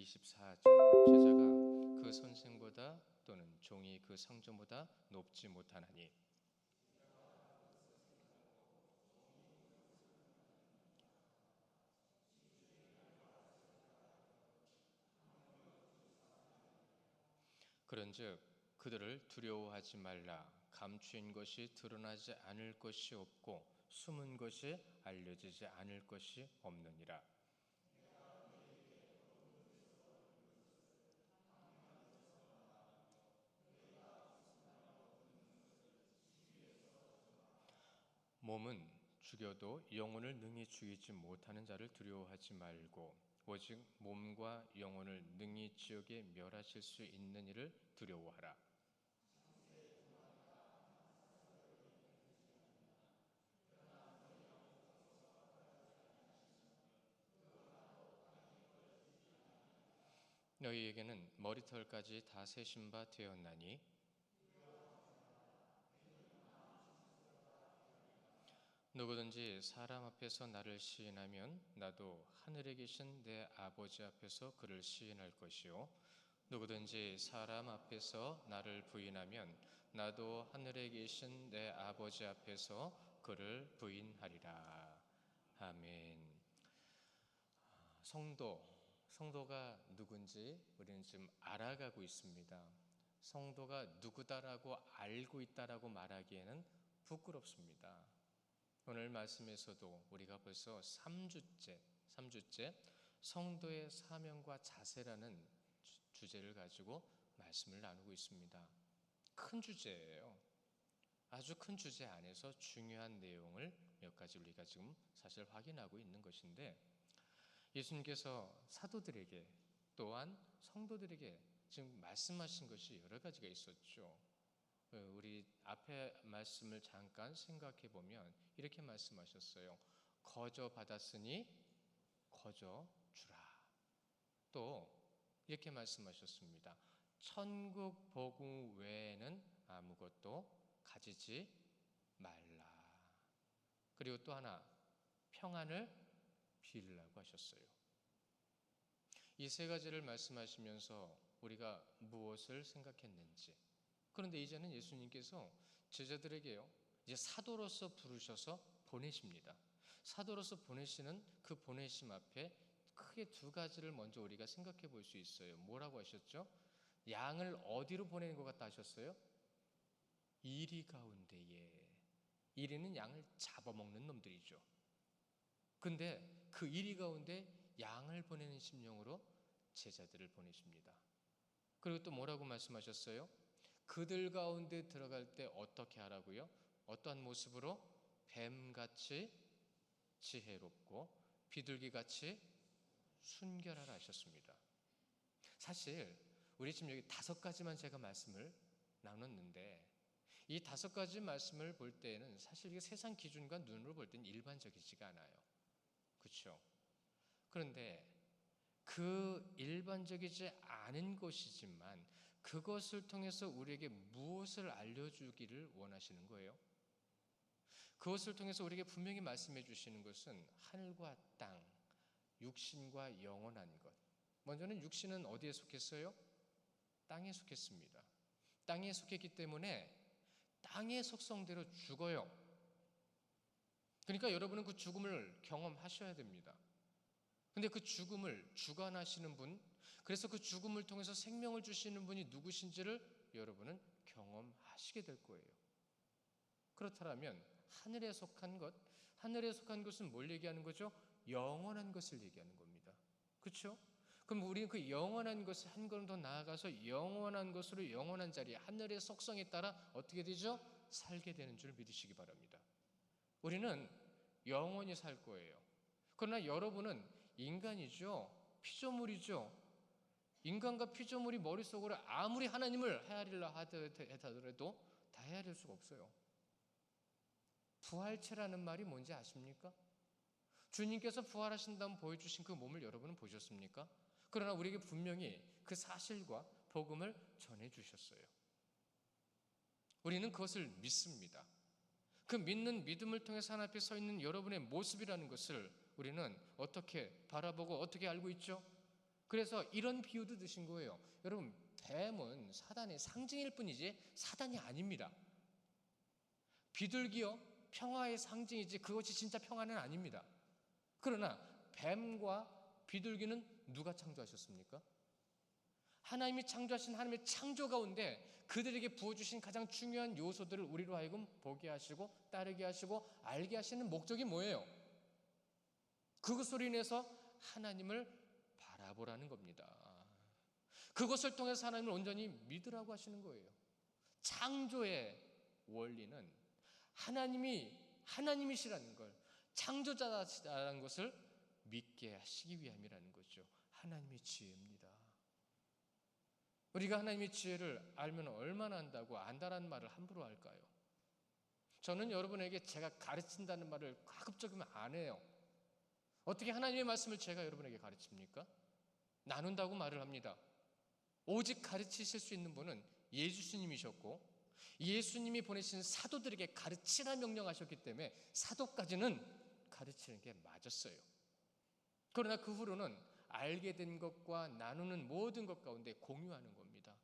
24절 제자가 그 선생보다 또는 종이 그 상전보다 높지 못하나니. 그런즉 그들을 두려워하지 말라. 감추인 것이 드러나지 않을 것이 없고 숨은 것이 알려지지 않을 것이 없느니라. 몸은 죽여도 영혼을 능히 죽이지 못하는 자를 두려워하지 말고 오직 몸과 영혼을 능히 지옥에 멸하실 수 있는 이를 두려워하라. 너희에게는 머리털까지 다 세신 바 되었나니 누구든지 사람 앞에서 나를 시인하면 나도 하늘에 계신 내 아버지 앞에서 그를 시인할 것이요 누구든지 사람 앞에서 나를 부인하면 나도 하늘에 계신 내 아버지 앞에서 그를 부인하리라. 아멘. 성도가 누군지 우리는 지금 알아가고 있습니다. 성도가 누구다라고 알고 있다라고 말하기에는 부끄럽습니다. 오늘 말씀에서도 우리가 벌써 3주째 성도의 사명과 자세라는 주제를 가지고 말씀을 나누고 있습니다. 큰 주제예요. 아주 큰 주제 안에서 중요한 내용을 몇 가지 우리가 지금 사실 확인하고 있는 것인데, 예수님께서 사도들에게 또한 성도들에게 지금 말씀하신 것이 여러 가지가 있었죠. 우리 앞에 말씀을 잠깐 생각해 보면 이렇게 말씀하셨어요. 거저 받았으니 거저 주라. 또 이렇게 말씀하셨습니다. 천국 복음 외에는 아무것도 가지지 말라. 그리고 또 하나, 평안을 빌라고 하셨어요. 이 세 가지를 말씀하시면서 우리가 무엇을 생각했는지, 그런데 이제는 예수님께서 제자들에게요, 이제 사도로서 부르셔서 보내십니다. 사도로서 보내시는 그 보내심 앞에 크게 두 가지를 먼저 우리가 생각해 볼 수 있어요. 뭐라고 하셨죠? 양을 어디로 보내는 것 같다 하셨어요? 이리 가운데에. 이리는 양을 잡아먹는 놈들이죠. 근데 그 이리 가운데 양을 보내는 심령으로 제자들을 보내십니다. 그리고 또 뭐라고 말씀하셨어요? 그들 가운데 들어갈 때 어떻게 하라고요? 어떠한 모습으로? 뱀같이 지혜롭고 비둘기같이 순결하라 하셨습니다. 사실 우리 지금 여기 5가지만 제가 말씀을 나눴는데, 이 5가지 말씀을 볼 때에는 사실 이게 세상 기준과 눈으로 볼 때는 일반적이지가 않아요. 그렇죠? 그런데 그 일반적이지 않은 것이지만 그것을 통해서 우리에게 무엇을 알려주기를 원하시는 거예요? 그것을 통해서 우리에게 분명히 말씀해 주시는 것은 하늘과 땅, 육신과 영원한 것. 먼저는 육신은 어디에 속했어요? 땅에 속했습니다. 땅에 속했기 때문에 땅의 속성대로 죽어요. 그러니까 여러분은 그 죽음을 경험하셔야 됩니다. 근데 그 죽음을 주관하시는 분, 그래서 그 죽음을 통해서 생명을 주시는 분이 누구신지를 여러분은 경험하시게 될 거예요. 그렇다면 하늘에 속한 것, 하늘에 속한 것은 뭘 얘기하는 거죠? 영원한 것을 얘기하는 겁니다. 그렇죠? 그럼 우리는 그 영원한 것을 한 걸음 더 나아가서 영원한 것으로 영원한 자리, 하늘의 속성에 따라 어떻게 되죠? 살게 되는 줄 믿으시기 바랍니다. 우리는 영원히 살 거예요. 그러나 여러분은 인간이죠. 피조물이죠. 인간과 피조물이 머릿속으로 아무리 하나님을 헤아리려 하더라도 다 헤아릴 수가 없어요. 부활체라는 말이 뭔지 아십니까? 주님께서 부활하신 다음 보여주신 그 몸을 여러분은 보셨습니까? 그러나 우리에게 분명히 그 사실과 복음을 전해주셨어요. 우리는 그것을 믿습니다. 그 믿는 믿음을 통해서 하나님 앞에 서 있는 여러분의 모습이라는 것을 우리는 어떻게 바라보고 어떻게 알고 있죠? 그래서 이런 비유도 드신 거예요. 여러분, 뱀은 사단의 상징일 뿐이지 사단이 아닙니다. 비둘기요, 평화의 상징이지 그것이 진짜 평화는 아닙니다. 그러나 뱀과 비둘기는 누가 창조하셨습니까? 하나님이 창조하신 하나님의 창조 가운데 그들에게 부어주신 가장 중요한 요소들을 우리로 하여금 보게 하시고 따르게 하시고 알게 하시는 목적이 뭐예요? 그것으로 인해서 하나님을 바라보라는 겁니다. 그것을 통해서 하나님을 온전히 믿으라고 하시는 거예요. 창조의 원리는 하나님이시라는 걸, 창조자라는 것을 믿게 하시기 위함이라는 거죠. 하나님의 지혜입니다. 우리가 하나님의 지혜를 알면 얼마나 안다고 안다라는 말을 함부로 할까요? 저는 여러분에게 제가 가르친다는 말을 가급적이면 안 해요. 어떻게 하나님의 말씀을 제가 여러분에게 가르칩니까? 나눈다고 말을 합니다. 오직 가르치실 수 있는 분은 예수님이셨고 예수님이 보내신 사도들에게 가르치라 명령하셨기 때문에 사도까지는 가르치는 게 맞았어요. 그러나 그 후로는 알게 된 것과 나누는 모든 것 가운데 공유하는 겁니다.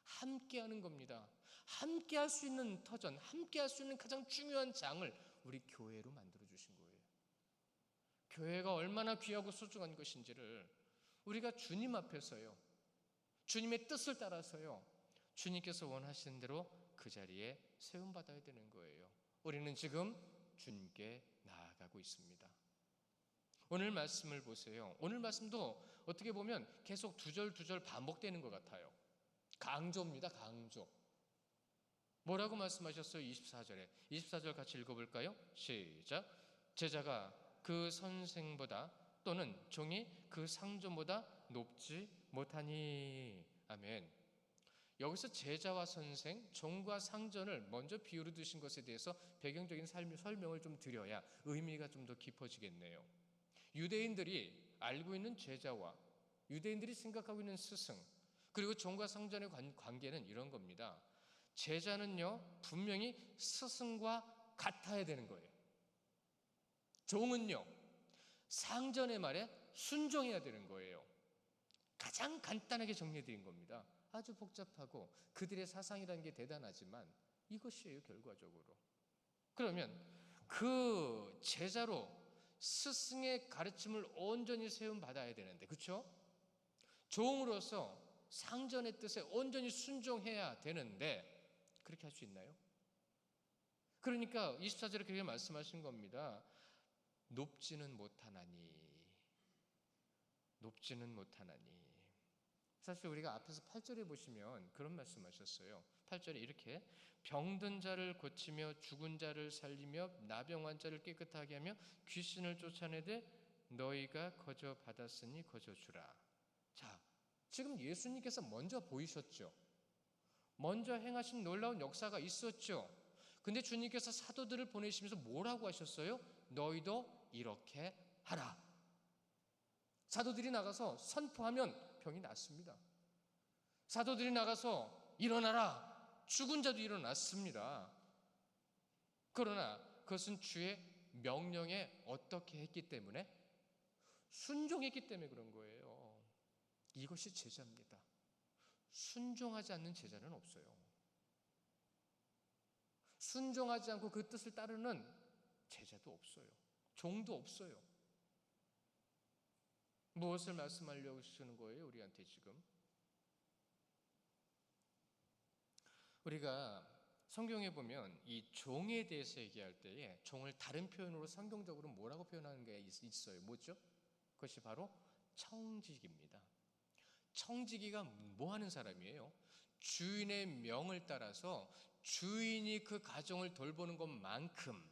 함께하는 겁니다. 함께할 수 있는 터전, 함께할 수 있는 가장 중요한 장을 우리 교회로 만들어 주신 거예요. 교회가 얼마나 귀하고 소중한 것인지를 우리가 주님 앞에서요, 주님의 뜻을 따라서요, 주님께서 원하시는 대로 그 자리에 세움받아야 되는 거예요. 우리는 지금 주님께 나아가고 있습니다. 오늘 말씀을 보세요. 오늘 말씀도 어떻게 보면 계속 두 절 반복되는 것 같아요. 강조입니다. 강조. 뭐라고 말씀하셨어요? 24절 같이 읽어볼까요? 시작. 제자가 그 선생보다 또는 종이 그 상전보다 높지 못하니. 아멘. 여기서 제자와 선생, 종과 상전을 먼저 비유로 드신 것에 대해서 배경적인 설명을 좀 드려야 의미가 좀 더 깊어지겠네요. 유대인들이 알고 있는 제자와 유대인들이 생각하고 있는 스승, 그리고 종과 상전의 관계는 이런 겁니다. 제자는요, 분명히 스승과 같아야 되는 거예요. 종은요, 상전의 말에 순종해야 되는 거예요. 가장 간단하게 정리해드린 겁니다. 아주 복잡하고 그들의 사상이라는 게 대단하지만 이것이에요, 결과적으로. 그러면 그 제자로 스승의 가르침을 온전히 세움받아야 되는데, 그렇죠? 종으로서 상전의 뜻에 온전히 순종해야 되는데 그렇게 할 수 있나요? 그러니까 24절에 그렇게 말씀하신 겁니다. 높지는 못하나니. 사실 우리가 앞에서 8절에 보시면 그런 말씀하셨어요. 8절에 이렇게 병든 자를 고치며 죽은 자를 살리며 나병 환자를 깨끗하게 하며 귀신을 쫓아내되 너희가 거저 받았으니 거저 주라. 자, 지금 예수님께서 먼저 보이셨죠. 먼저 행하신 놀라운 역사가 있었죠. 근데 주님께서 사도들을 보내시면서 뭐라고 하셨어요? 너희도 이렇게 하라. 사도들이 나가서 선포하면 병이 낫습니다. 사도들이 나가서 일어나라. 죽은 자도 일어났습니다. 그러나 그것은 주의 명령에 어떻게 했기 때문에? 순종했기 때문에 그런 거예요. 이것이 제자입니다. 순종하지 않는 제자는 없어요. 순종하지 않고 그 뜻을 따르는 제자도 없어요. 종도 없어요. 무엇을 말씀하려고 하시는 거예요? 우리한테 지금 우리가 성경에 보면 이 종에 대해서 얘기할 때에 종을 다른 표현으로 성경적으로 뭐라고 표현하는 게 있어요? 뭐죠? 그것이 바로 청지기입니다. 청지기가 뭐 하는 사람이에요? 주인의 명을 따라서 주인이 그 가정을 돌보는 것만큼,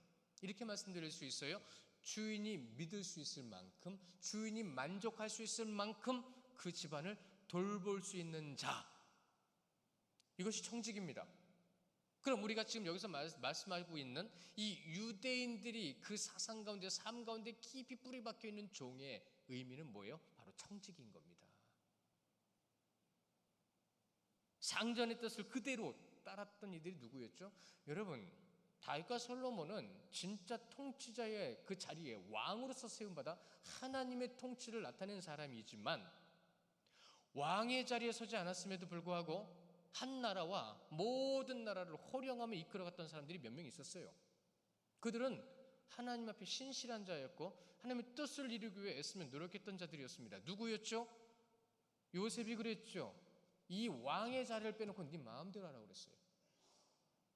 이렇게 말씀드릴 수 있어요. 주인이 믿을 수 있을 만큼, 주인이 만족할 수 있을 만큼 그 집안을 돌볼 수 있는 자, 이것이 청직입니다. 그럼 우리가 지금 여기서 말씀하고 있는 이 유대인들이 그 사상 가운데, 삶 가운데 깊이 뿌리 박혀 있는 종의 의미는 뭐예요? 바로 청직인 겁니다. 상전의 뜻을 그대로 따랐던 이들이 누구였죠? 여러분, 다윗과 솔로몬은 진짜 통치자의 그 자리에 왕으로서 세움받아 하나님의 통치를 나타낸 사람이지만 왕의 자리에 서지 않았음에도 불구하고 한 나라와 모든 나라를 호령하며 이끌어갔던 사람들이 몇 명 있었어요. 그들은 하나님 앞에 신실한 자였고 하나님의 뜻을 이루기 위해 애쓰며 노력했던 자들이었습니다. 누구였죠? 요셉이 그랬죠. 이 왕의 자리를 빼놓고 네 마음대로 하라고 그랬어요.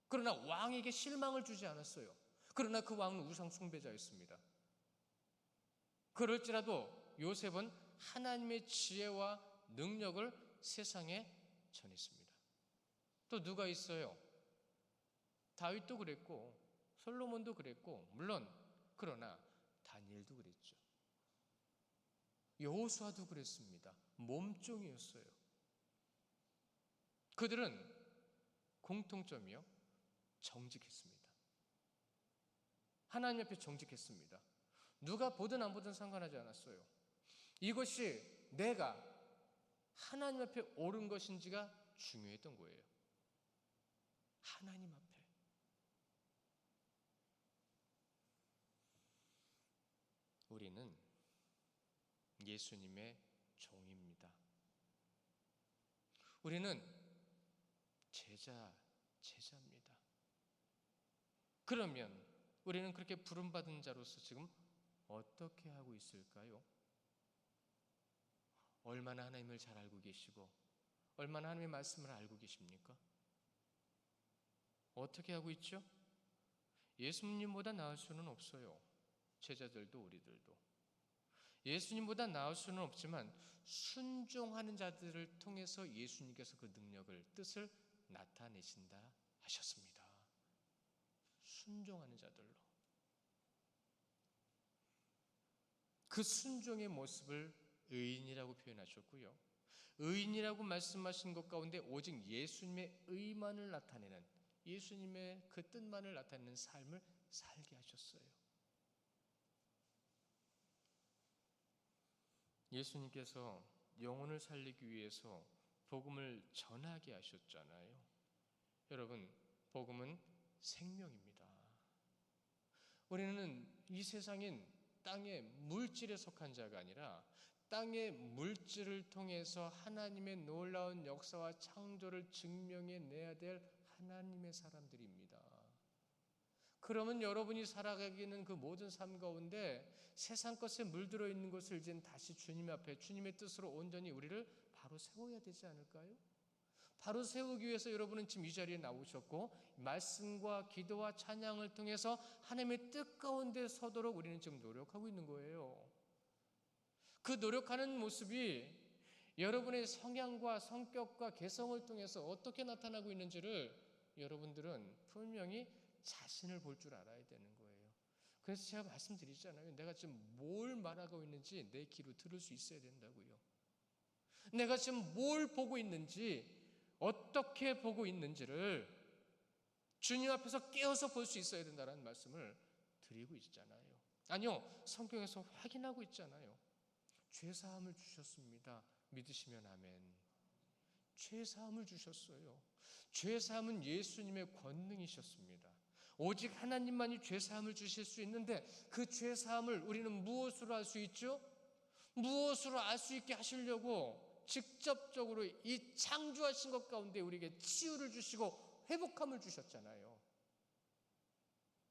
그러나 왕에게 실망을 주지 않았어요. 그러나 그 왕은 우상 숭배자였습니다. 그럴지라도 요셉은 하나님의 지혜와 능력을 세상에 전했습니다. 또 누가 있어요? 다윗도 그랬고 솔로몬도 그랬고 물론 그러나 다니엘도 그랬죠. 여호수아도 그랬습니다. 몸종이었어요. 그들은 공통점이요, 정직했습니다. 하나님 앞에 정직했습니다. 누가 보든 안 보든 상관하지 않았어요. 이것이 내가 하나님 앞에 옳은 것인지가 중요했던 거예요. 하나님 앞에. 우리는 예수님의 종입니다. 우리는 제자입니다. 그러면 우리는 그렇게 부름받은 자로서 지금 어떻게 하고 있을까요? 얼마나 하나님을 잘 알고 계시고 얼마나 하나님의 말씀을 알고 계십니까? 어떻게 하고 있죠? 예수님보다 나을 수는 없어요. 제자들도 우리들도. 예수님보다 나을 수는 없지만 순종하는 자들을 통해서 예수님께서 그 능력을, 뜻을 나타내신다 하셨습니다. 순종하는 자들로. 그 순종의 모습을 의인이라고 표현하셨고요. 의인이라고 말씀하신 것 가운데 오직 예수님의 의만을 나타내는, 예수님의 그 뜻만을 나타내는 삶을 살게 하셨어요. 예수님께서 영혼을 살리기 위해서 복음을 전하게 하셨잖아요. 여러분, 복음은 생명입니다. 우리는 이 세상인 땅의 물질에 속한 자가 아니라 땅의 물질을 통해서 하나님의 놀라운 역사와 창조를 증명해내야 될 하나님의 사람들입니다. 그러면 여러분이 살아가기는 그 모든 삶 가운데 세상 것에 물들어 있는 것을 이제 다시 주님 앞에 주님의 뜻으로 온전히 우리를 바로 세워야 되지 않을까요? 바로 세우기 위해서 여러분은 지금 이 자리에 나오셨고 말씀과 기도와 찬양을 통해서 하나님의 뜻 가운데 서도록 우리는 지금 노력하고 있는 거예요. 그 노력하는 모습이 여러분의 성향과 성격과 개성을 통해서 어떻게 나타나고 있는지를 여러분들은 분명히 자신을 볼 줄 알아야 되는 거예요. 그래서 제가 말씀드리잖아요. 내가 지금 뭘 말하고 있는지 내 귀로 들을 수 있어야 된다고요. 내가 지금 뭘 보고 있는지, 어떻게 보고 있는지를 주님 앞에서 깨어서 볼 수 있어야 된다는 말씀을 드리고 있잖아요. 아니요, 성경에서 확인하고 있잖아요. 죄사함을 주셨습니다. 믿으시면 아멘. 죄사함을 주셨어요. 죄사함은 예수님의 권능이셨습니다. 오직 하나님만이 죄사함을 주실 수 있는데 그 죄사함을 우리는 무엇으로 알 수 있죠? 무엇으로 알 수 있게 하시려고 직접적으로 이 창조하신 것 가운데 우리에게 치유를 주시고 회복함을 주셨잖아요.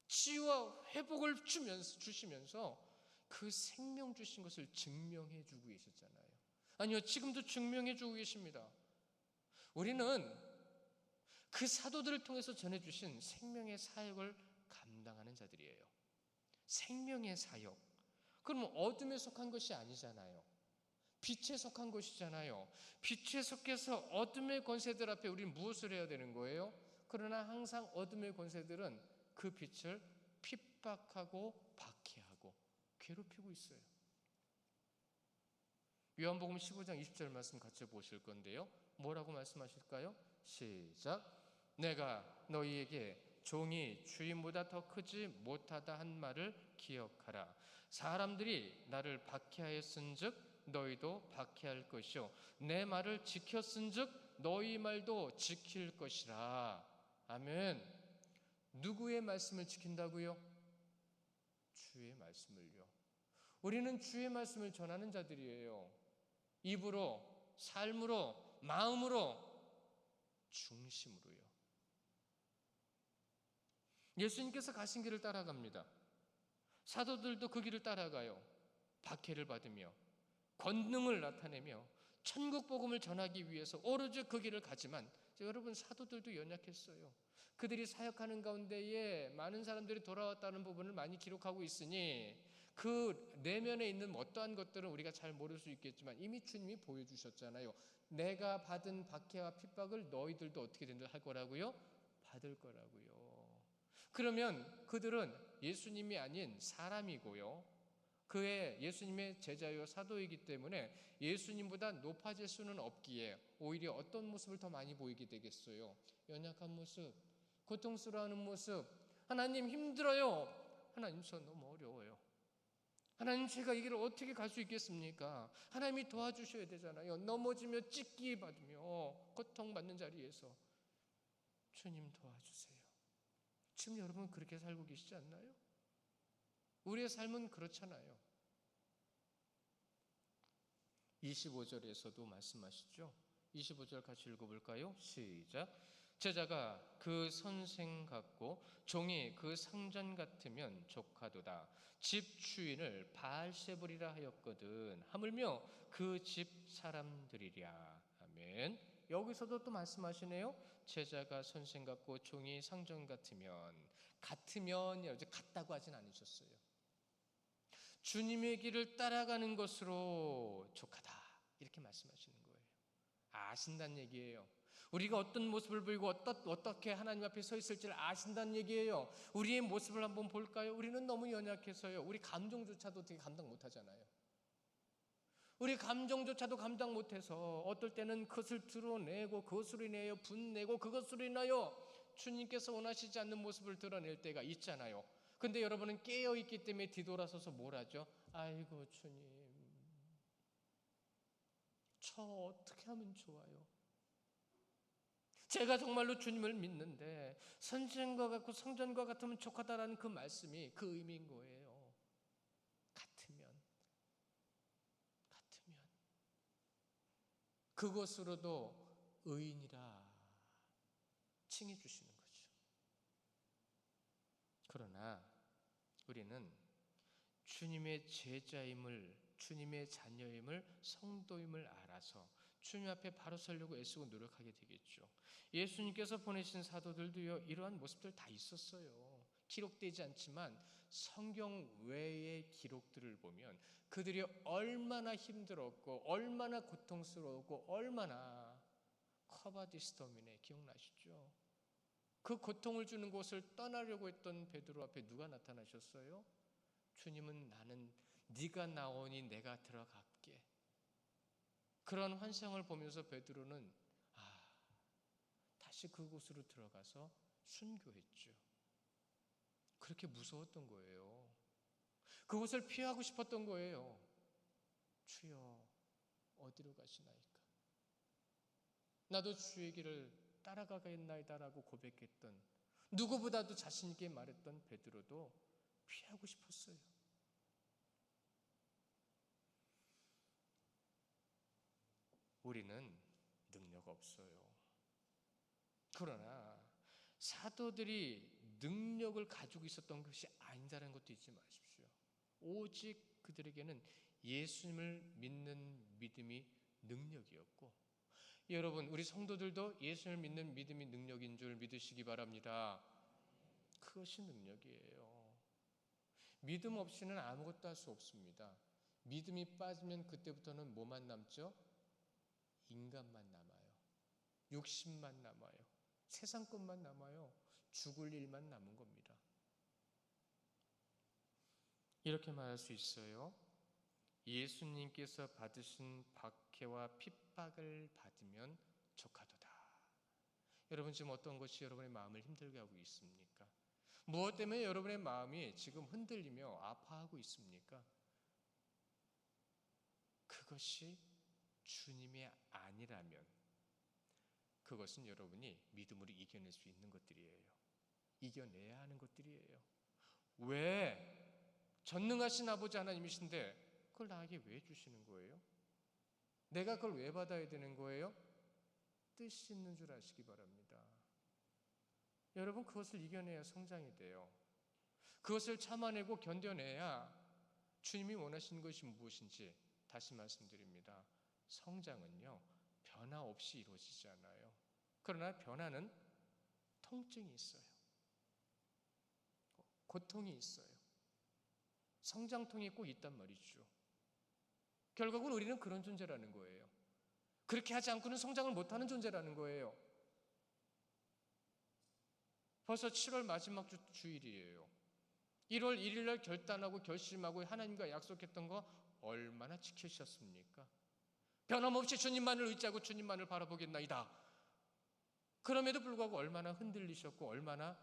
치유와 회복을 주시면서 그 생명 주신 것을 증명해 주고 계셨잖아요. 아니요, 지금도 증명해 주고 계십니다. 우리는 그 사도들을 통해서 전해주신 생명의 사역을 감당하는 자들이에요. 생명의 사역. 그럼 어둠에 속한 것이 아니잖아요. 빛에 속한 것이잖아요. 빛에 속해서 어둠의 권세들 앞에 우리는 무엇을 해야 되는 거예요? 그러나 항상 어둠의 권세들은 그 빛을 핍박하고 박해하고 괴롭히고 있어요. 요한복음 15장 20절 말씀 같이 보실 건데요. 뭐라고 말씀하실까요? 시작. 내가 너희에게 종이 주인보다 더 크지 못하다 한 말을 기억하라. 사람들이 나를 박해하였은즉 너희도 박해할 것이요 내 말을 지켰은즉 너희 말도 지킬 것이라. 아멘. 누구의 말씀을 지킨다고요? 주의 말씀을요. 우리는 주의 말씀을 전하는 자들이에요. 입으로 삶으로, 마음으로, 중심으로요. 예수님께서 가신 길을 따라갑니다. 사도들도 그 길을 따라가요. 박해를 받으며 권능을 나타내며 천국 복음을 전하기 위해서 오로지 그 길을 가지만, 여러분, 사도들도 연약했어요. 그들이 사역하는 가운데에 많은 사람들이 돌아왔다는 부분을 많이 기록하고 있으니 그 내면에 있는 어떠한 것들은 우리가 잘 모를 수 있겠지만 이미 주님이 보여주셨잖아요. 내가 받은 박해와 핍박을 너희들도 어떻게 할 거라고요? 받을 거라고요. 그러면 그들은 예수님이 아닌 사람이고요, 그의 예수님의 제자요 사도이기 때문에 예수님보다 높아질 수는 없기에 오히려 어떤 모습을 더 많이 보이게 되겠어요? 연약한 모습, 고통스러워하는 모습. 하나님 힘들어요. 하나님 저 너무 어려워요. 하나님 제가 이 길을 어떻게 갈 수 있겠습니까? 하나님이 도와주셔야 되잖아요. 넘어지며 찢기 받으며 고통받는 자리에서 주님 도와주세요. 지금 여러분 그렇게 살고 계시지 않나요? 우리의 삶은 그렇잖아요. 25절에서도 말씀하시죠. 25절 같이 읽어볼까요? 시작. 제자가 그 선생 같고 종이 그 상전 같으면 족하도다. 집 주인을 바알세불이라 하였거든. 하물며 그 집 사람들이랴. 아멘. 여기서도 또 말씀하시네요. 제자가 선생 같고 종이 상전 같으면, 같다고 하진 않으셨어요. 주님의 길을 따라가는 것으로 족하다, 이렇게 말씀하시는 거예요. 아신다는 얘기예요. 우리가 어떤 모습을 보이고 어떻게 하나님 앞에 서 있을지를 아신다는 얘기예요. 우리의 모습을 한번 볼까요? 우리는 너무 연약해서요, 우리 감정조차도 되게 감당 못하잖아요. 우리 감정조차도 감당 못해서 어떨 때는 그것을 드러내고 그것으로 인하여 분내고 그것으로 인하여 주님께서 원하시지 않는 모습을 드러낼 때가 있잖아요. 근데 여러분은 깨어있기 때문에 뒤돌아서서 뭘 하죠? 아이고 주님, 저 어떻게 하면 좋아요? 제가 정말로 주님을 믿는데 선생과 같고 성전과 같으면 족하다라는 그 말씀이 그 의미인 거예요. 같으면 그것으로도 의인이라 칭해 주시는 거죠. 그러나 우리는 주님의 제자임을, 주님의 자녀임을, 성도임을 알아서 주님 앞에 바로 서려고 애쓰고 노력하게 되겠죠. 예수님께서 보내신 사도들도요, 이러한 모습들 다 있었어요. 기록되지 않지만 성경 외의 기록들을 보면 그들이 얼마나 힘들었고 얼마나 고통스러웠고 얼마나 커바디스토미네, 기억나시죠? 그 고통을 주는 곳을 떠나려고 했던 베드로 앞에 누가 나타나셨어요? 주님은 나는 네가 나오니 내가 들어갈게. 그런 환상을 보면서 베드로는 다시 그곳으로 들어가서 순교했죠. 그렇게 무서웠던 거예요. 그곳을 피하고 싶었던 거예요. 주여 어디로 가시나이까? 나도 주의 길을 따라가겠나이다라고 고백했던, 누구보다도 자신 있게 말했던 베드로도 피하고 싶었어요. 우리는 능력 없어요. 그러나 사도들이 능력을 가지고 있었던 것이 아니다라는 것도 잊지 마십시오. 오직 그들에게는 예수님을 믿는 믿음이 능력이었고, 여러분 우리 성도들도 예수님을 믿는 믿음이 능력인 줄 믿으시기 바랍니다. 그것이 능력이에요. 믿음 없이는 아무것도 할 수 없습니다. 믿음이 빠지면 그때부터는 뭐만 남죠? 인간만 남아요. 욕심만 남아요. 세상 것만 남아요. 죽을 일만 남은 겁니다. 이렇게 말할 수 있어요. 예수님께서 받으신 박해와 핍박을 받으면 족하도다. 여러분 지금 어떤 것이 여러분의 마음을 힘들게 하고 있습니까? 무엇 때문에 여러분의 마음이 지금 흔들리며 아파하고 있습니까? 그것이 주님이 아니라면 그것은 여러분이 믿음으로 이겨낼 수 있는 것들이에요. 이겨내야 하는 것들이에요. 왜? 전능하신 아버지 하나님이신데 그걸 나에게 왜 주시는 거예요? 내가 그걸 왜 받아야 되는 거예요? 뜻이 있는 줄 아시기 바랍니다. 여러분, 그것을 이겨내야 성장이 돼요. 그것을 참아내고 견뎌내야 주님이 원하시는 것이 무엇인지 다시 말씀드립니다. 성장은요, 변화 없이 이루어지지 않아요. 그러나 변화는 통증이 있어요. 고통이 있어요. 성장통이 꼭 있단 말이죠. 결국은 우리는 그런 존재라는 거예요. 그렇게 하지 않고는 성장을 못하는 존재라는 거예요. 벌써 7월 마지막 주일이에요. 1월 1일 날 결단하고 결심하고 하나님과 약속했던 거 얼마나 지키셨습니까? 변함없이 주님만을 의지하고 주님만을 바라보겠나이다. 그럼에도 불구하고 얼마나 흔들리셨고 얼마나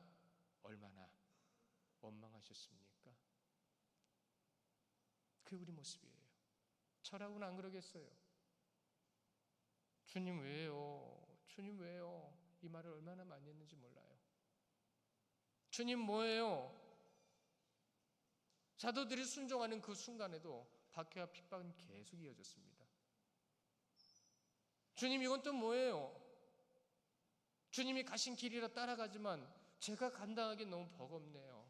원망하셨습니까? 그게 우리 모습이에요. 저라고는 안 그러겠어요. 주님 왜요? 주님 왜요? 이 말을 얼마나 많이 했는지 몰라요. 주님 뭐예요? 사도들이 순종하는 그 순간에도 박해와 핍박은 계속 이어졌습니다. 주님 이건 또 뭐예요? 주님이 가신 길이라 따라가지만 제가 감당하기 너무 버겁네요.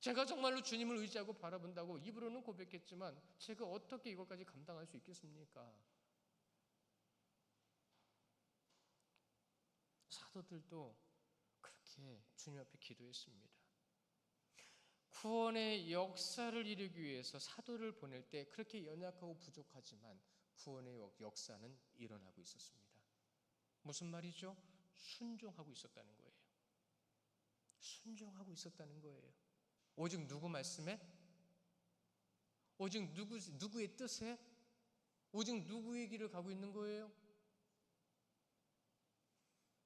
제가 정말로 주님을 의지하고 바라본다고 입으로는 고백했지만 제가 어떻게 이것까지 감당할 수 있겠습니까? 사도들도 그렇게 주님 앞에 기도했습니다. 구원의 역사를 이루기 위해서 사도를 보낼 때 그렇게 연약하고 부족하지만 구원의 역사는 일어나고 있었습니다. 무슨 말이죠? 순종하고 있었다는 거예요. 순종하고 있었다는 거예요. 오직 누구 말씀에? 오직 누구의 뜻에? 오직 누구의 길을 가고 있는 거예요?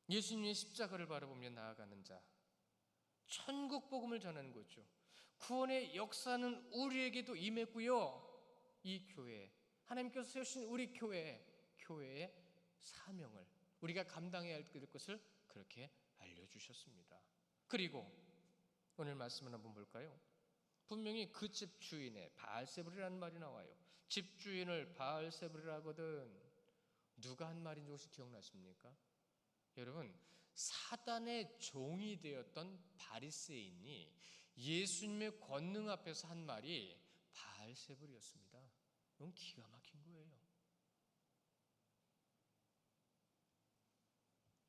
예수님의 십자가를 바라보며 나아가는 자, 천국 복음을 전하는 거죠. 구원의 역사는 우리에게도 임했고요. 이 교회, 하나님께서 세우신 우리 교회의 사명을 우리가 감당해야 할 것을 그렇게 알려주셨습니다. 그리고 오늘 말씀을 한번 볼까요? 분명히 그 집 주인의 바알세불이라는 말이 나와요. 집주인을 바알세불이라 하거든. 누가 한 말인지 혹시 기억나십니까? 여러분, 사단의 종이 되었던 바리새인이 예수님의 권능 앞에서 한 말이 바알세불이었습니다. 너무 기가 막힌 거예요.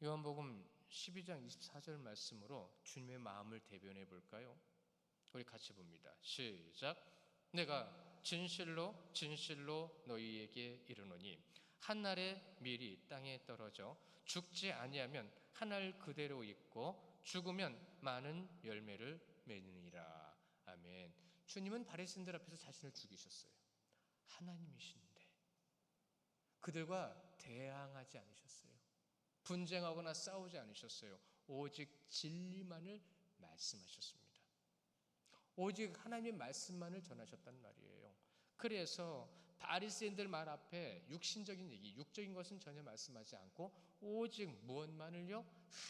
요한복음 12장 24절 말씀으로 주님의 마음을 대변해 볼까요? 우리 같이 봅니다. 시작. 내가 진실로 진실로 너희에게 이르노니 한 알의 밀이 땅에 떨어져 죽지 아니하면 한 알 그대로 있고 죽으면 많은 열매를 맺느니라. 아멘. 주님은 바리새인들 앞에서 자신을 죽이셨어요. 하나님이신데 그들과 대항하지 않으셨어요. 분쟁하거나 싸우지 않으셨어요. 오직 진리만을 말씀하셨습니다. 오직 하나님의 말씀만을 전하셨단 말이에요. 그래서 바리새인들 말 앞에 육신적인 얘기, 육적인 것은 전혀 말씀하지 않고 오직 무엇만을요?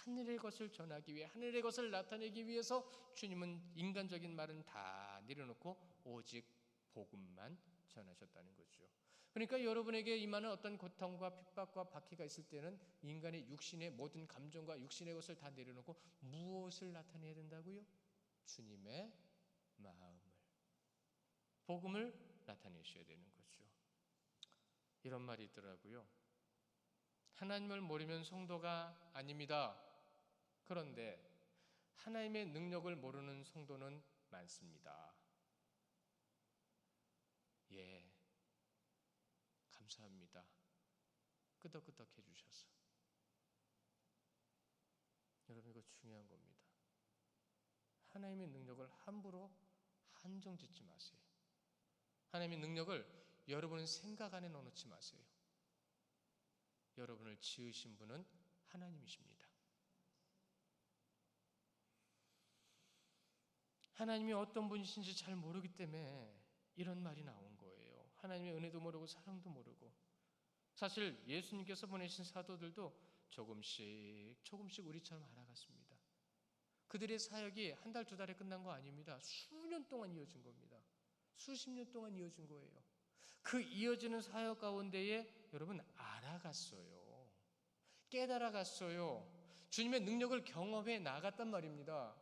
하늘의 것을 전하기 위해, 하늘의 것을 나타내기 위해서 주님은 인간적인 말은 다 내려놓고 오직 복음만 전하셨다는 거죠. 그러니까 여러분에게 임하는 어떤 고통과 핍박과 박해가 있을 때는 인간의 육신의 모든 감정과 육신의 것을 다 내려놓고 무엇을 나타내야 된다고요? 주님의 마음을, 복음을 나타내셔야 되는 거죠. 이런 말이 있더라고요. 하나님을 모르면 성도가 아닙니다. 그런데 하나님의 능력을 모르는 성도는 많습니다. 예, 감사합니다. 끄덕끄덕 해주셔서. 여러분, 이거 중요한 겁니다. 하나님의 능력을 함부로 한정 짓지 마세요. 하나님의 능력을 여러분의 생각 안에 넣어놓지 마세요. 여러분을 지으신 분은 하나님이십니다. 하나님이 어떤 분이신지 잘 모르기 때문에 이런 말이 나온 거예요. 하나님의 은혜도 모르고 사랑도 모르고. 사실 예수님께서 보내신 사도들도 조금씩 우리처럼 알아갔습니다. 그들의 사역이 한 달, 두 달에 끝난 거 아닙니다. 수년 동안 이어진 겁니다. 수십 년 동안 이어진 거예요. 그 이어지는 사역 가운데에 여러분 알아갔어요. 깨달아갔어요. 주님의 능력을 경험해 나갔단 말입니다.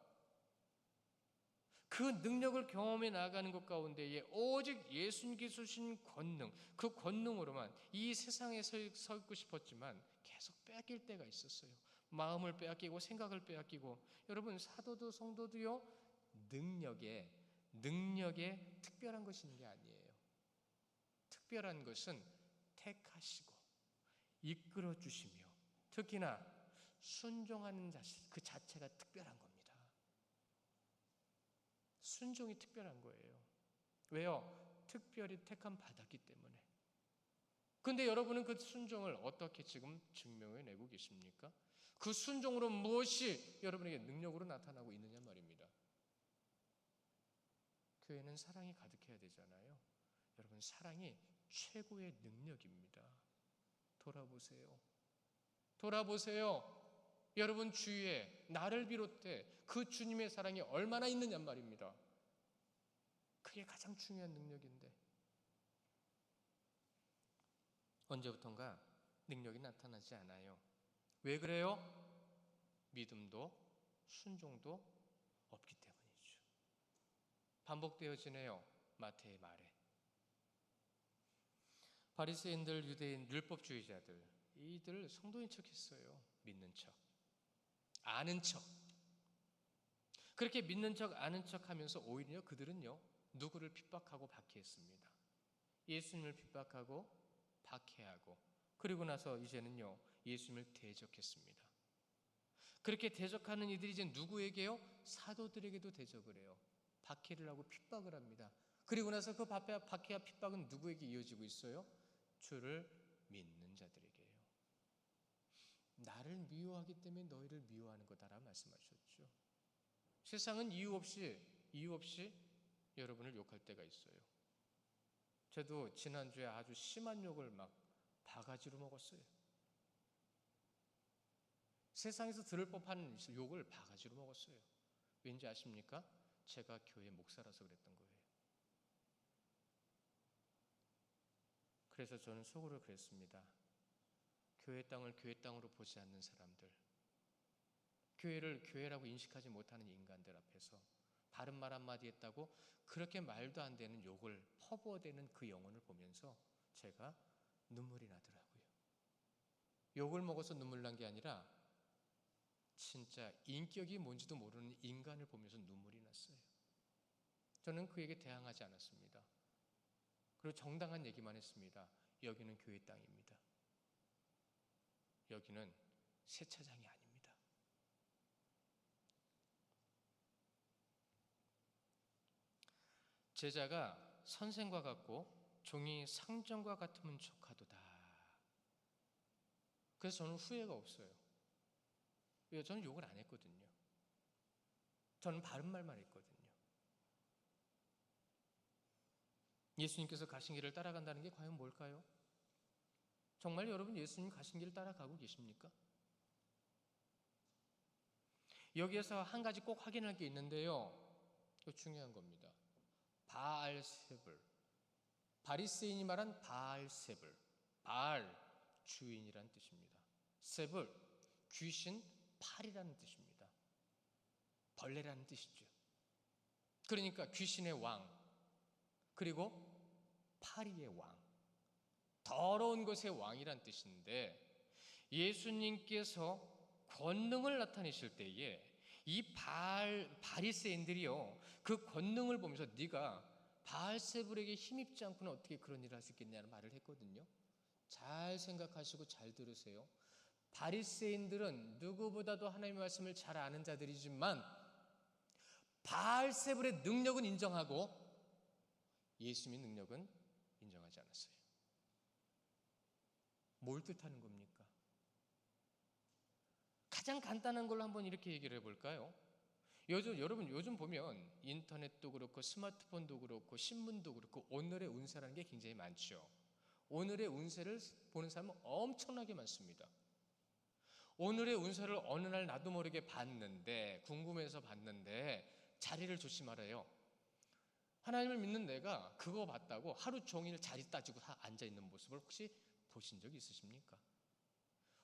그 능력을 경험해 나가는 것 가운데에 오직 예수님께서 주신 권능, 그 권능으로만 이 세상에 서 있고 싶었지만 계속 빼앗길 때가 있었어요. 마음을 빼앗기고 생각을 빼앗기고. 여러분 사도도 성도도요, 능력에 특별한 것이 있는 게 아니에요. 특별한 것은 택하시고 이끌어 주시며 특히나 순종하는 자식, 그 자체가 특별한 겁니다. 순종이 특별한 거예요. 왜요? 특별히 택함 받았기 때문에. 근데 여러분은 그 순종을 어떻게 지금 증명해내고 계십니까? 그 순종으로 무엇이 여러분에게 능력으로 나타나고 있느냐 말입니다. 교회는 사랑이 가득해야 되잖아요. 여러분 사랑이 최고의 능력입니다. 돌아보세요. 돌아보세요. 여러분 주위에 나를 비롯해 그 주님의 사랑이 얼마나 있느냐 말입니다. 그게 가장 중요한 능력인데 언제부턴가 능력이 나타나지 않아요. 왜 그래요? 믿음도 순종도 없기 때문이죠. 반복되어지네요. 마태의 말에 바리새인들, 유대인, 율법주의자들, 이들 성도인 척했어요. 믿는 척, 아는 척. 그렇게 믿는 척, 아는 척 하면서 오히려 그들은요, 누구를 핍박하고 박해했습니다. 예수님을 핍박하고 박해하고, 그리고 나서 이제는요, 예수님을 대적했습니다. 그렇게 대적하는 이들이 이제 누구에게요? 사도들에게도 대적을 해요. 박해를 하고 핍박을 합니다. 그리고 나서 그 박해와 핍박은 누구에게 이어지고 있어요? 주를 믿는 자들에게요. 나를 미워하기 때문에 너희를 미워하는 거다라고 말씀하셨죠. 세상은 이유 없이 여러분을 욕할 때가 있어요. 저도 지난주에 아주 심한 욕을 막 바가지로 먹었어요. 세상에서 들을 법한 욕을 바가지로 먹었어요. 왠지 아십니까? 제가 교회 목사라서 그랬던 거예요. 그래서 저는 속으로 그랬습니다. 교회 땅을 교회 땅으로 보지 않는 사람들, 교회를 교회라고 인식하지 못하는 인간들 앞에서 바른 말 한마디 했다고 그렇게 말도 안 되는 욕을 퍼부어대는 그 영혼을 보면서 제가 눈물이 나더라고요. 욕을 먹어서 눈물 난 게 아니라 진짜 인격이 뭔지도 모르는 인간을 보면서 눈물이 났어요. 저는 그에게 대항하지 않았습니다. 그리고 정당한 얘기만 했습니다. 여기는 교회 땅입니다. 여기는 세차장이 아닙니다. 제자가 선생과 같고 종이 상전과 같으면 족하도다. 그래서 저는 후회가 없어요. 왜? 저는 욕을 안 했거든요. 저는 바른 말만 했거든요. 예수님께서 가신 길을 따라간다는 게 과연 뭘까요? 정말 여러분 예수님 가신 길을 따라가고 계십니까? 여기에서 한 가지 꼭 확인할 게 있는데요. 이거 중요한 겁니다. 바알세불, 바리새인이 말한 바알세불, 바알 주인이란 뜻입니다. 세불 귀신, 팔이라는 뜻입니다. 벌레라는 뜻이죠. 그러니까 귀신의 왕, 그리고 파리의 왕, 더러운 것의 왕이란 뜻인데, 예수님께서 권능을 나타내실 때에 이 바리새인들이요, 그 권능을 보면서 네가 바알세불에게 힘입지 않고는 어떻게 그런 일을 할 수 있겠냐는 말을 했거든요. 잘 생각하시고 잘 들으세요. 바리새인들은 누구보다도 하나님의 말씀을 잘 아는 자들이지만 바알세불의 능력은 인정하고 예수님의 능력은 인정하지 않았어요. 뭘 뜻하는 겁니까? 가장 간단한 걸로 한번 이렇게 얘기를 해볼까요? 여러분 요즘 보면 인터넷도 그렇고 스마트폰도 그렇고 신문도 그렇고 오늘의 운세라는 게 굉장히 많죠. 오늘의 운세를 보는 사람은 엄청나게 많습니다. 오늘의 운세를 어느 날 나도 모르게 봤는데, 궁금해서 봤는데 자리를 좋지 말아요. 하나님을 믿는 내가 그거 봤다고 하루 종일 자리 따지고 앉아있는 모습을 혹시 보신 적 있으십니까?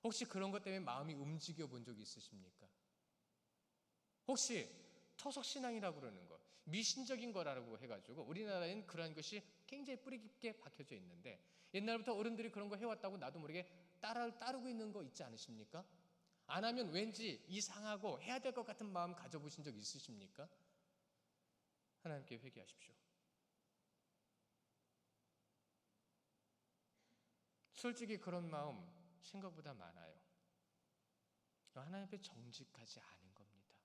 혹시 그런 것 때문에 마음이 움직여 본 적이 있으십니까? 혹시 토속신앙이라고 그러는 것, 미신적인 거라고 해가지고 우리나라에는 그러한 것이 굉장히 뿌리 깊게 박혀져 있는데, 옛날부터 어른들이 그런 거 해왔다고 나도 모르게 따르고 있는 거 있지 않으십니까? 안 하면 왠지 이상하고 해야 될 것 같은 마음 가져보신 적 있으십니까? 하나님께 회개하십시오. 솔직히 그런 마음 생각보다 많아요. 하나님 앞에 정직하지 않은 겁니다.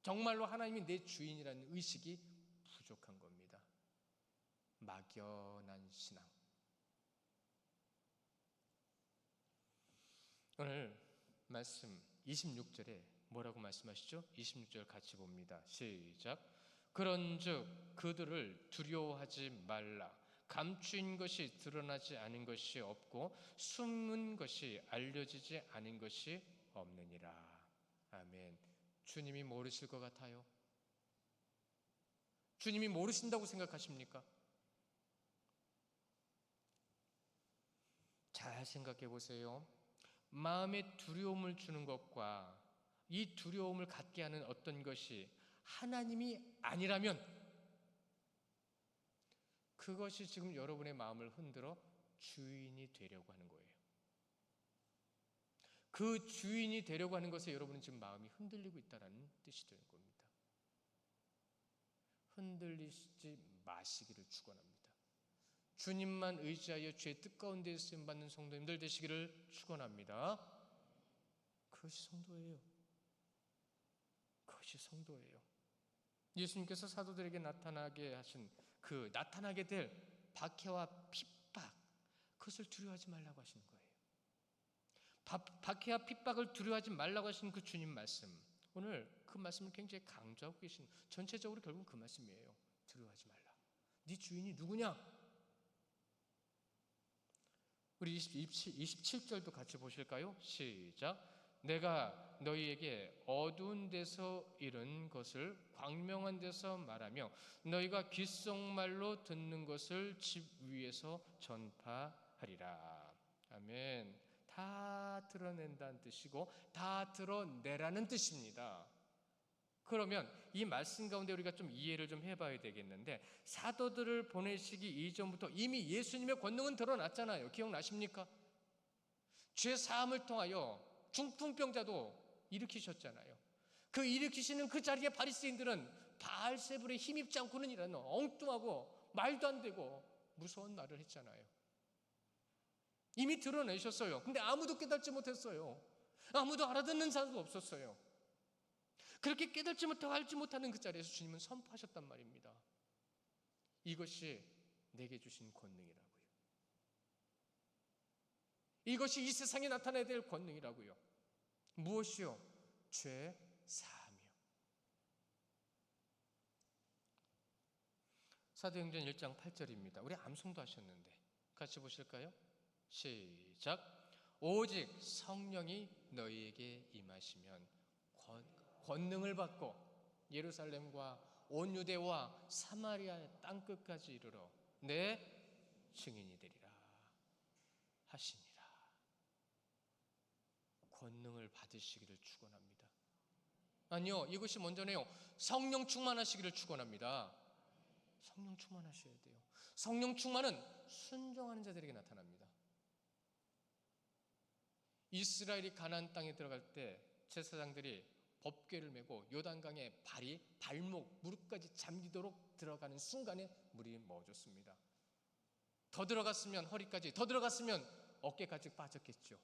정말로 하나님이 내 주인이라는 의식이 부족한 겁니다. 막연한 신앙. 오늘 말씀 26절에 뭐라고 말씀하시죠? 26절 같이 봅니다. 시작. 그런즉 그들을 두려워하지 말라. 감추인 것이 드러나지 않은 것이 없고 숨은 것이 알려지지 않은 것이 없느니라. 아멘. 주님이 모르실 것 같아요? 주님이 모르신다고 생각하십니까? 잘 생각해 보세요. 마음에 두려움을 주는 것과 이 두려움을 갖게 하는 어떤 것이 하나님이 아니라면 그것이 지금 여러분의 마음을 흔들어 주인이 되려고 하는 거예요. 그 주인이 되려고 하는 것에 여러분은 지금 마음이 흔들리고 있다는 뜻이 되는 겁니다. 흔들리지 마시기를 축원합니다. 주님만 의지하여 죄의 뜻 가운데 쓰임받는 성도님들 되시기를 축원합니다. 그것이 성도예요. 그것이 성도예요. 예수님께서 사도들에게 나타나게 하신 그 나타나게 될 박해와 핍박, 그것을 두려워하지 말라고 하시는 거예요. 박해와 핍박을 두려워하지 말라고 하신 그 주님 말씀, 오늘 그 말씀을 굉장히 강조하고 계신, 전체적으로 결국은 그 말씀이에요. 두려워하지 말라. 네 주인이 누구냐? 우리 27절도 같이 보실까요? 시작. 내가 너희에게 어두운 데서 이른 것을 광명한 데서 말하며 너희가 귓속말로 듣는 것을 집 위에서 전파하리라. 아멘. 다 드러낸다는 뜻이고 다 드러내라는 뜻입니다. 그러면 이 말씀 가운데 우리가 좀 이해를 좀 해봐야 되겠는데, 사도들을 보내시기 이전부터 이미 예수님의 권능은 드러났잖아요. 기억나십니까? 죄 사함을 통하여 중풍병자도 일으키셨잖아요. 그 일으키시는 그 자리에 바리새인들은 바알세불에 힘입지 않고는 일하는 엉뚱하고 말도 안 되고 무서운 말을 했잖아요. 이미 드러내셨어요. 근데 아무도 깨닫지 못했어요. 아무도 알아듣는 사람도 없었어요. 그렇게 깨닫지 못하고 알지 못하는 그 자리에서 주님은 선포하셨단 말입니다. 이것이 내게 주신 권능이라고요. 이것이 이 세상에 나타나야 될 권능이라고요. 무엇이요? 죄 사함이요. 사도행전 1장 8절입니다. 우리 암송도 하셨는데 같이 보실까요? 시작. 오직 성령이 너희에게 임하시면 권능을 받고 예루살렘과 온 유대와 사마리아의 땅끝까지 이르러 내 증인이 되리라 하시니라. 권능을 받으시기를 축원합니다. 아니요, 이것이 먼저네요. 성령 충만하시기를 축원합니다. 성령 충만하셔야 돼요. 성령 충만은 순종하는 자들에게 나타납니다. 이스라엘이 가나안 땅에 들어갈 때 제사장들이 법궤를 메고 요단강에 발목, 무릎까지 잠기도록 들어가는 순간에 물이 멎었습니다. 더 들어갔으면 허리까지, 더 들어갔으면 어깨까지 빠졌겠죠.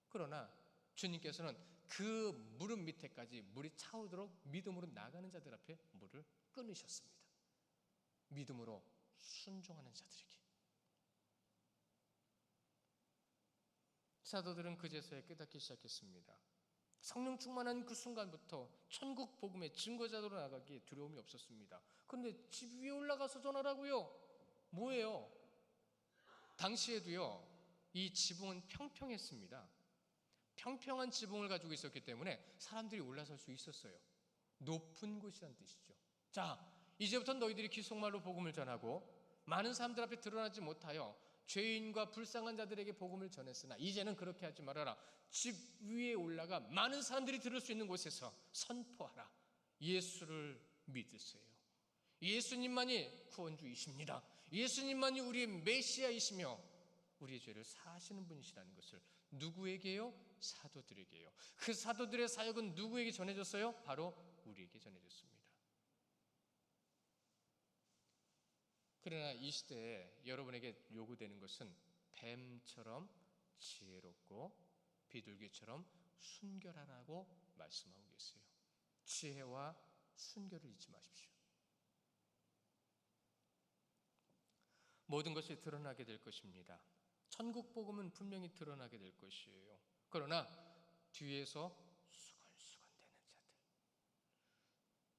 그러나 주님께서는 그 무릎 밑에까지 물이 차오도록 믿음으로 나가는 자들 앞에 물을 끊으셨습니다. 믿음으로 순종하는 자들에게. 사도들은 그제서야 깨닫기 시작했습니다. 성령 충만한 그 순간부터 천국 복음의 증거자로 나가기에 두려움이 없었습니다. 그런데 집 위에 올라가서 전하라고요? 뭐예요? 당시에도요, 이 지붕은 평평했습니다. 평평한 지붕을 가지고 있었기 때문에 사람들이 올라설 수 있었어요. 높은 곳이란 뜻이죠. 자, 이제부터 너희들이 귓속말로 복음을 전하고 많은 사람들 앞에 드러나지 못하여 죄인과 불쌍한 자들에게 복음을 전했으나 이제는 그렇게 하지 말아라. 집 위에 올라가 많은 사람들이 들을 수 있는 곳에서 선포하라. 예수를 믿으세요. 예수님만이 구원주이십니다. 예수님만이 우리의 메시아이시며 우리의 죄를 사하시는 분이시라는 것을 누구에게요? 사도들에게요. 그 사도들의 사역은 누구에게 전해졌어요? 바로 우리에게 전해졌습니다. 그러나 이 시대에 여러분에게 요구되는 것은 뱀처럼 지혜롭고 비둘기처럼 순결하라고 말씀하고 계세요. 지혜와 순결을 잊지 마십시오. 모든 것이 드러나게 될 것입니다. 천국 복음은 분명히 드러나게 될 것이에요. 그러나 뒤에서 수건수건대는 자들,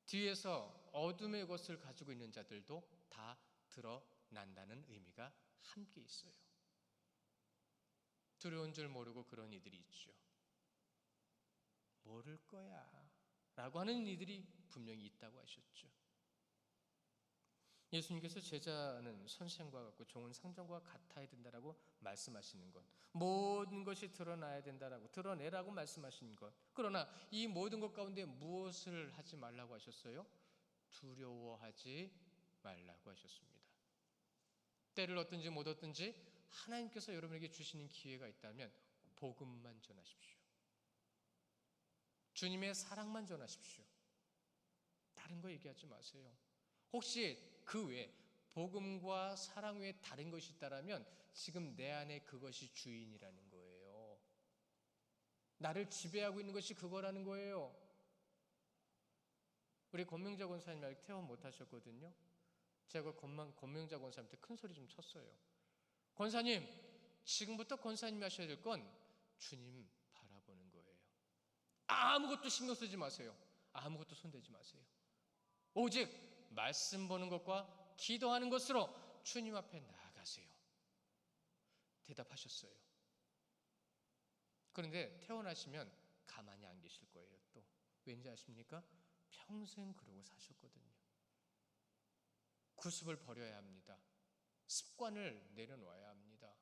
뒤에서 어둠의 것을 가지고 있는 자들도 다 드러난다는 의미가 함께 있어요. 두려운 줄 모르고 그런 이들이 있죠. 모를 거야 라고 하는 이들이 분명히 있다고 하셨죠. 예수님께서 제자는 선생과 같고 종은 상전과 같아야 된다라고 말씀하시는 것, 모든 것이 드러나야 된다라고, 드러내라고 말씀하신 것. 그러나 이 모든 것 가운데 무엇을 하지 말라고 하셨어요? 두려워하지 말라고 하셨습니다. 때를 얻든지 못 얻든지 하나님께서 여러분에게 주시는 기회가 있다면 복음만 전하십시오. 주님의 사랑만 전하십시오. 다른 거 얘기하지 마세요. 혹시 그 외에 복음과 사랑 외에 다른 것이 있다면 지금 내 안에 그것이 주인이라는 거예요. 나를 지배하고 있는 것이 그거라는 거예요. 우리 권명자 권사님 아직 퇴원 못 하셨거든요. 제가 권명자 권사님한테 큰 소리 좀 쳤어요. 권사님, 지금부터 권사님이 하셔야 될 건 주님 바라보는 거예요. 아무것도 신경 쓰지 마세요. 아무것도 손대지 마세요. 오직 말씀 보는 것과 기도하는 것으로 주님 앞에 나아가세요. 대답하셨어요. 그런데 퇴원하시면 가만히 안 계실 거예요. 또 왠지 아십니까? 평생 그러고 사셨거든요. 구습을 버려야 합니다. 습관을 내려놓아야 합니다.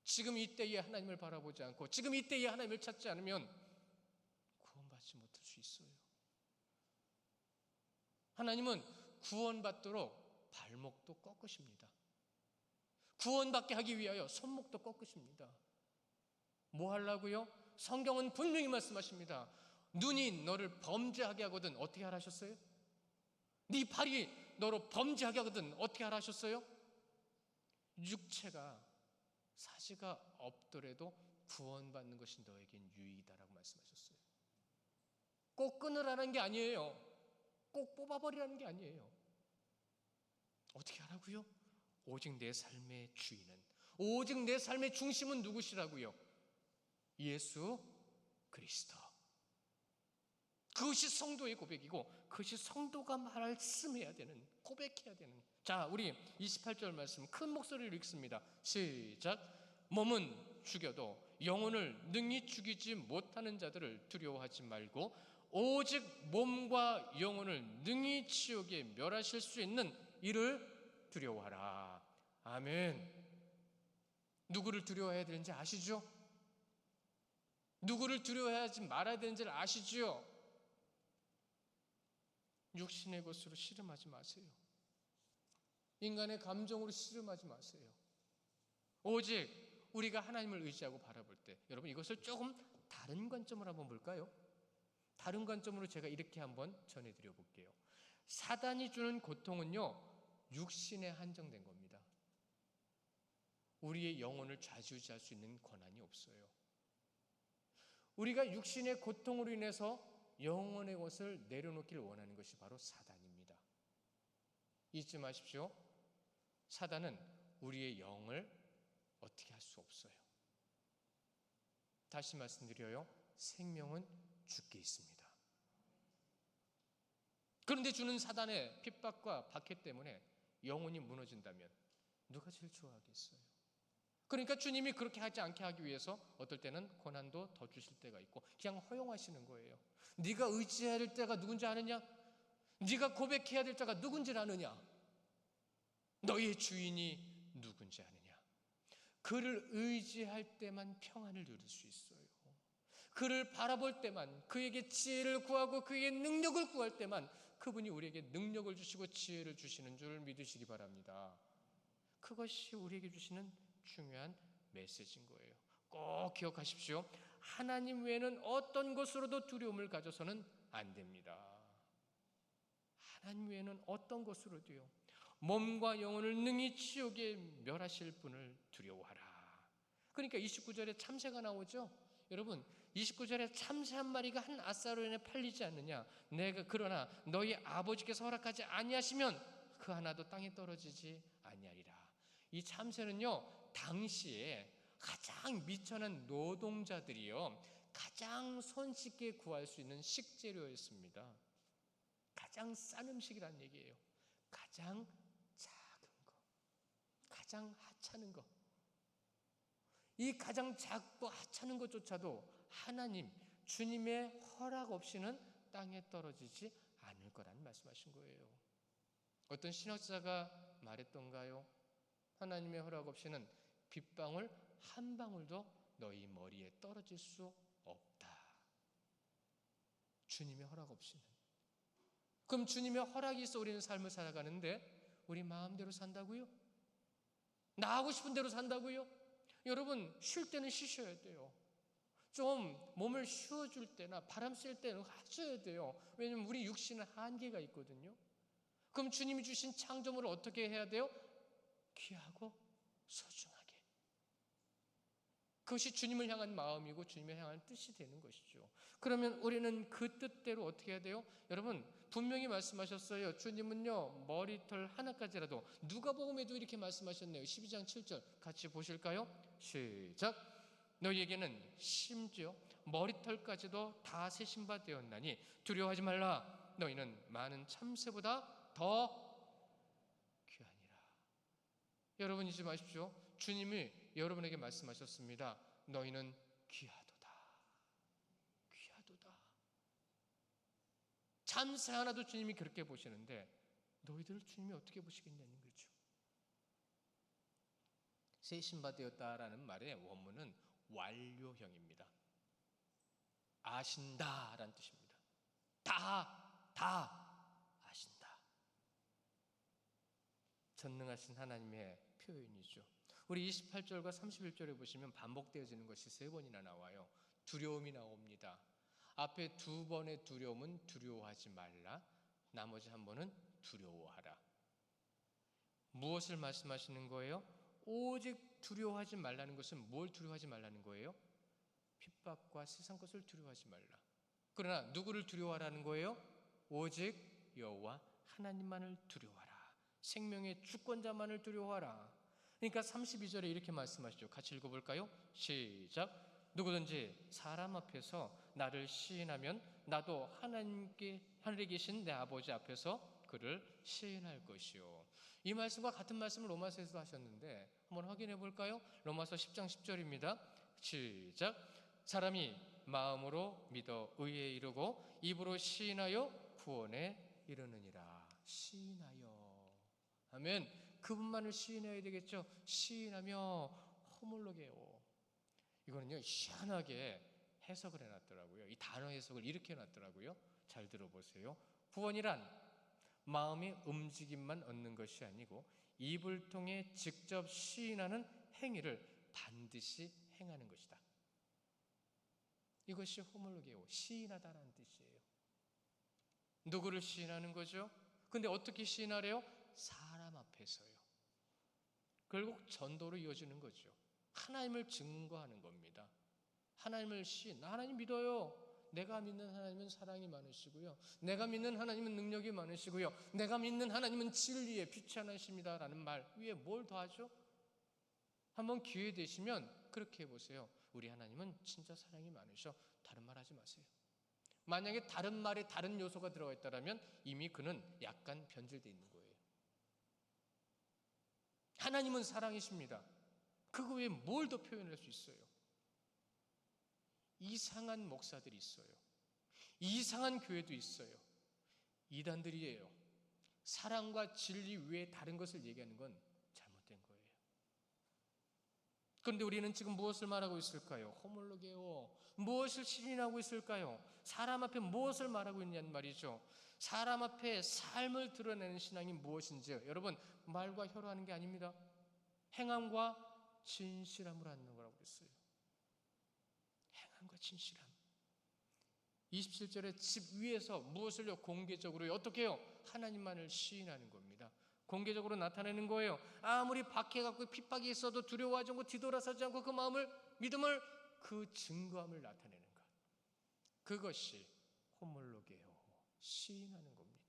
지금 이때에 하나님을 바라보지 않고 지금 이때에 하나님을 찾지 않으면 구원받지 못할 수 있어요. 하나님은 구원받도록 발목도 꺾으십니다. 구원받게 하기 위하여 손목도 꺾으십니다. 뭐 하려고요? 성경은 분명히 말씀하십니다. 눈이 너를 범죄하게 하거든 어떻게 하라 하셨어요? 네 팔이 너로 범죄하게 하거든 어떻게 하라 하셨어요? 육체가 사지가 없더라도 구원받는 것이 너에겐 유익이다라고 말씀하셨어요. 꼭 끊으라는 게 아니에요. 꼭 뽑아버리라는 게 아니에요. 어떻게 하라고요? 오직 내 삶의 주인은, 오직 내 삶의 중심은 누구시라고요? 예수 그리스도. 그것이 성도의 고백이고 그것이 성도가 말씀해야 되는, 고백해야 되는. 자, 우리 28절 말씀 큰 목소리로 읽습니다. 시작. 몸은 죽여도 영혼을 능히 죽이지 못하는 자들을 두려워하지 말고 오직 몸과 영혼을 능히 지옥에 멸하실 수 있는 이를 두려워하라. 아멘. 누구를 두려워해야 되는지 아시죠? 누구를 두려워하지 말아야 되는지를 아시죠? 육신의 것으로 씨름하지 마세요. 인간의 감정으로 씨름하지 마세요. 오직 우리가 하나님을 의지하고 바라볼 때, 여러분 이것을 조금 다른 관점으로 한번 볼까요? 다른 관점으로 제가 이렇게 한번 전해드려 볼게요. 사단이 주는 고통은요, 육신에 한정된 겁니다. 우리의 영혼을 좌지우지할 수 있는 권한이 없어요. 우리가 육신의 고통으로 인해서 영혼의 것을 내려놓기를 원하는 것이 바로 사단입니다. 잊지 마십시오. 사단은 우리의 영을 어떻게 할 수 없어요. 다시 말씀드려요. 생명은 주께 있습니다. 그런데 주는 사단의 핍박과 박해 때문에 영혼이 무너진다면 누가 제일 좋아하겠어요? 그러니까 주님이 그렇게 하지 않게 하기 위해서 어떨 때는 고난도 더 주실 때가 있고 그냥 허용하시는 거예요. 네가 의지해야 될 때가 누군지 아느냐? 네가 고백해야 될 때가 누군지 아느냐? 너의 주인이 누군지 아느냐? 그를 의지할 때만 평안을 누릴 수 있어요. 그를 바라볼 때만, 그에게 지혜를 구하고 그에게 능력을 구할 때만 그분이 우리에게 능력을 주시고 지혜를 주시는 줄 믿으시기 바랍니다. 그것이 우리에게 주시는 중요한 메시지인 거예요. 꼭 기억하십시오. 하나님 외에는 어떤 것으로도 두려움을 가져서는 안 됩니다. 하나님 외에는 어떤 것으로도요. 몸과 영혼을 능히 지옥에 멸하실 분을 두려워하라. 그러니까 29절에 참새가 나오죠. 여러분, 29절에 참새 한 마리가 한 아싸로 인해 팔리지 않느냐. 내가 그러나 너희 아버지께서 허락하지 아니하시면 그 하나도 땅에 떨어지지 아니하리라. 이 참새는요, 당시에 가장 미천한 노동자들이요, 가장 손쉽게 구할 수 있는 식재료였습니다. 가장 싼 음식이란 얘기예요. 가장 작은 거, 가장 하찮은 거. 이 가장 작고 하찮은 것조차도 하나님, 주님의 허락 없이는 땅에 떨어지지 않을 거라는 말씀하신 거예요. 어떤 신학자가 말했던가요? 하나님의 허락 없이는 빗방울 한 방울도 너희 머리에 떨어질 수 없다. 주님의 허락 없이는. 그럼 주님의 허락이 있어 우리는 삶을 살아가는데 우리 마음대로 산다고요? 나 하고 싶은 대로 산다고요? 여러분, 쉴 때는 쉬셔야 돼요. 좀 몸을 쉬어줄 때나 바람 쐴 때는 하셔야 돼요. 왜냐하면 우리 육신은 한계가 있거든요. 그럼 주님이 주신 창조물을 어떻게 해야 돼요? 귀하고 소중하게. 그것이 주님을 향한 마음이고 주님을 향한 뜻이 되는 것이죠. 그러면 우리는 그 뜻대로 어떻게 해야 돼요? 여러분, 분명히 말씀하셨어요. 주님은요, 머리털 하나까지라도, 누가복음에도 이렇게 말씀하셨네요. 12장 7절 같이 보실까요? 시작. 너희에게는 심지어 머리털까지도 다 세신 바 되었나니 두려워하지 말라. 너희는 많은 참새보다 더 귀하니라. 여러분 잊지 마십시오. 주님이 여러분에게 말씀하셨습니다. 너희는 귀하도다. 귀하도다. 참새 하나도 주님이 그렇게 보시는데 너희들을 주님이 어떻게 보시겠냐는 거죠. 세신 바 되었다라는 말의 원문은 완료형입니다. 아신다라는 뜻입니다. 다 아신다. 전능하신 하나님의 표현이죠. 우리 28절과 31절에 보시면 반복되어지는 것이 3번이나 나와요. 두려움이 나옵니다. 앞에 2번의 두려움은 두려워하지 말라. 나머지 한 번은 두려워하라. 무엇을 말씀하시는 거예요? 오직 두려워하지 말라는 것은 뭘 두려워하지 말라는 거예요? 핍박과 세상 것을 두려워하지 말라. 그러나 누구를 두려워하라는 거예요? 오직 여호와 하나님만을 두려워하라. 생명의 주권자만을 두려워하라. 그러니까 32절에 이렇게 말씀하시죠. 같이 읽어볼까요? 시작. 누구든지 사람 앞에서 나를 시인하면 나도 하늘에 계신 내 아버지 앞에서 그를 시인할 것이요. 이 말씀과 같은 말씀을 로마서에서도 하셨는데 한번 확인해 볼까요? 로마서 10장 10절입니다. 시작. 사람이 마음으로 믿어 의에 이르고 입으로 시인하여 구원에 이르느니라. 시인하여 하면 그분만을 시인해야 되겠죠. 시인하며 허물로게요. 이거는요, 희한하게 해석을 해놨더라고요. 이 단어 해석을 이렇게 해놨더라고요. 잘 들어보세요. 구원이란 마음의 움직임만 얻는 것이 아니고 입을 통해 직접 시인하는 행위를 반드시 행하는 것이다. 이것이 호물로게요, 시인하다라는 뜻이에요. 누구를 시인하는 거죠? 근데 어떻게 시인하래요? 사람 앞에서요. 결국 전도로 이어지는 거죠. 하나님을 증거하는 겁니다. 하나님을 나 하나님 믿어요. 내가 믿는 하나님은 사랑이 많으시고요. 내가 믿는 하나님은 능력이 많으시고요. 내가 믿는 하나님은 진리의 빛이 하나이십니다. 라는 말 위에 뭘 더하죠? 한번 기회 되시면 그렇게 해보세요. 우리 하나님은 진짜 사랑이 많으셔. 다른 말 하지 마세요. 만약에 다른 말에 다른 요소가 들어가 있다면 이미 그는 약간 변질되어 있는 거예요. 하나님은 사랑이십니다. 그거 외에 뭘 더 표현할 수 있어요? 이상한 목사들이 있어요. 이상한 교회도 있어요. 이단들이에요. 사랑과 진리 외에 다른 것을 얘기하는 건 잘못된 거예요. 그런데 우리는 지금 무엇을 말하고 있을까요? 호몰로게오. 무엇을 시인하고 있을까요? 사람 앞에 무엇을 말하고 있냐는 말이죠. 사람 앞에 삶을 드러내는 신앙이 무엇인지 여러분, 말과 혀로 하는 게 아닙니다. 행함과 진실함으로 하는 거라고 그랬어요. 행함과 진실함. 27절에 집 위에서 무엇을요? 공개적으로 어떻게 해요? 하나님만을 시인하는 겁니다. 공개적으로 나타내는 거예요. 아무리 박해갖고 핍박이 있어도 두려워하지 않고 뒤돌아서지 않고 그 마음을, 믿음을, 그 증거함을 나타내는 것. 그것이 호몰로게요. 시인하는 겁니다.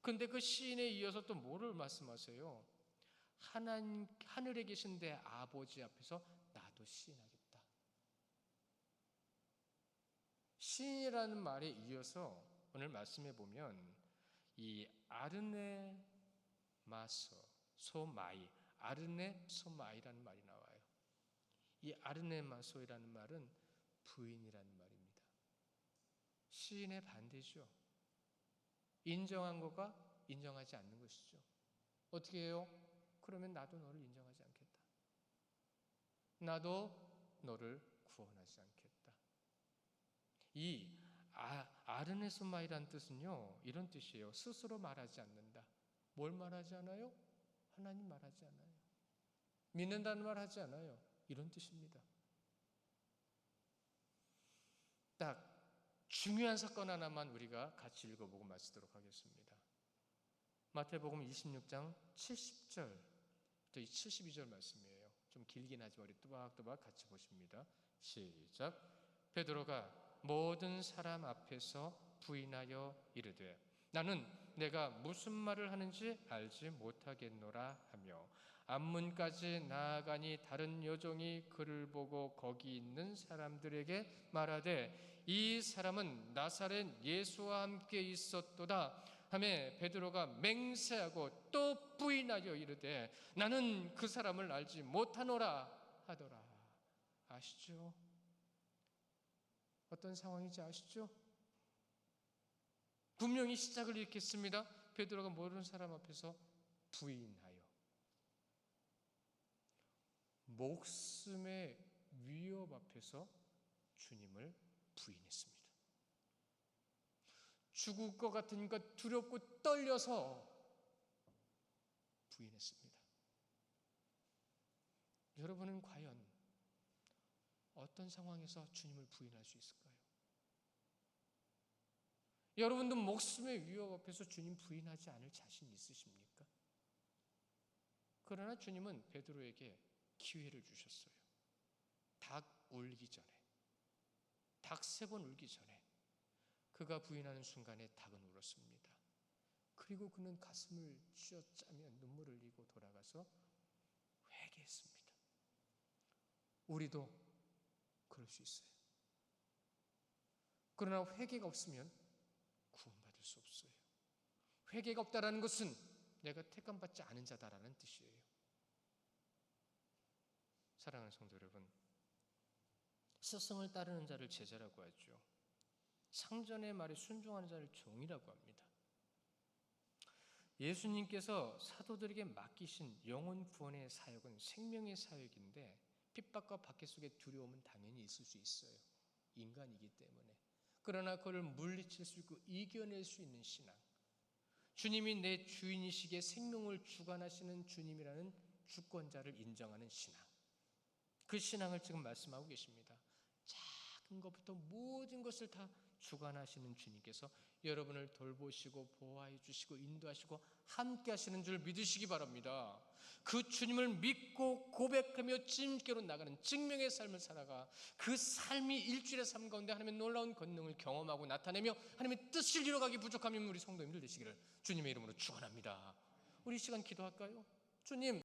그런데 그 시인에 이어서 또 뭐를 말씀하세요? 하늘에 계신 내 아버지 앞에서 나도 시인하겠다. 시인이라는 말에 이어서 오늘 말씀해 보면 이 아르네 마서 소마이, 아르네 소마이라는 말이 나와요. 이 아르네 마소이라는 말은 부인이라는 말입니다. 시인의 반대죠. 인정한 것과 인정하지 않는 것이죠. 어떻게 해요? 그러면 나도 너를 인정하지 않겠다. 나도 너를 구원하지 않겠다. 이 아르네소마이란 뜻은요, 이런 뜻이에요. 스스로 말하지 않는다. 뭘 말하지 않아요? 하나님 말하지 않아요. 믿는다는 말 하지 않아요. 이런 뜻입니다. 딱 중요한 사건 하나만 우리가 같이 읽어보고 마치도록 하겠습니다. 마태복음 26장 70절 또 72절 말씀이에요. 좀 길긴 하지만 우리 또박또박 같이 보십니다. 시작. 베드로가 모든 사람 앞에서 부인하여 이르되 나는 내가 무슨 말을 하는지 알지 못하겠노라 하며 앞문까지 나아가니 다른 여종이 그를 보고 거기 있는 사람들에게 말하되 이 사람은 나사렛 예수와 함께 있었도다 하매 베드로가 맹세하고 또 부인하여 이르되 나는 그 사람을 알지 못하노라 하더라. 아시죠? 어떤 상황인지 아시죠? 분명히 시작을 이렇게 했습니다. 베드로가 모르는 사람 앞에서 부인하여 목숨의 위협 앞에서 주님을 부인했습니다. 죽을 것 같으니까 두렵고 떨려서 부인했습니다. 여러분은 과연 어떤 상황에서 주님을 부인할 수 있을까요? 여러분도 목숨의 위협 앞에서 주님 부인하지 않을 자신 있으십니까? 그러나 주님은 베드로에게 기회를 주셨어요. 닭 울기 전에, 닭 3번 울기 전에 그가 부인하는 순간에 닭은 울었습니다. 그리고 그는 가슴을 쥐어짜며 눈물을 흘리고 돌아가서 회개했습니다. 우리도 그럴 수 있어요. 그러나 회개가 없으면 구원받을 수 없어요. 회개가 없다라는 것은 내가 택함받지 않은 자다라는 뜻이에요. 사랑하는 성도 여러분, 스승을 따르는 자를 제자라고 하죠. 상전의 말에 순종하는 자를 종이라고 합니다. 예수님께서 사도들에게 맡기신 영혼 구원의 사역은 생명의 사역인데 핍박과 박해 속에 두려움은 당연히 있을 수 있어요. 인간이기 때문에. 그러나 그를 물리칠 수 있고 이겨낼 수 있는 신앙, 주님이 내 주인이시기에 생명을 주관하시는 주님이라는 주권자를 인정하는 신앙, 그 신앙을 지금 말씀하고 계십니다. 작은 것부터 모든 것을 다 주관하시는 주님께서 여러분을 돌보시고 보호해 주시고 인도하시고 함께 하시는 줄 믿으시기 바랍니다. 그 주님을 믿고 고백하며 찜께로 나가는 증명의 삶을 살아가 그 삶이 일주일의 삶 가운데 하나님의 놀라운 권능을 경험하고 나타내며 하나님의 뜻을 이뤄가기 부족하면 우리 성도님들 되시기를 주님의 이름으로 축원합니다. 우리 시간 기도할까요? 주님,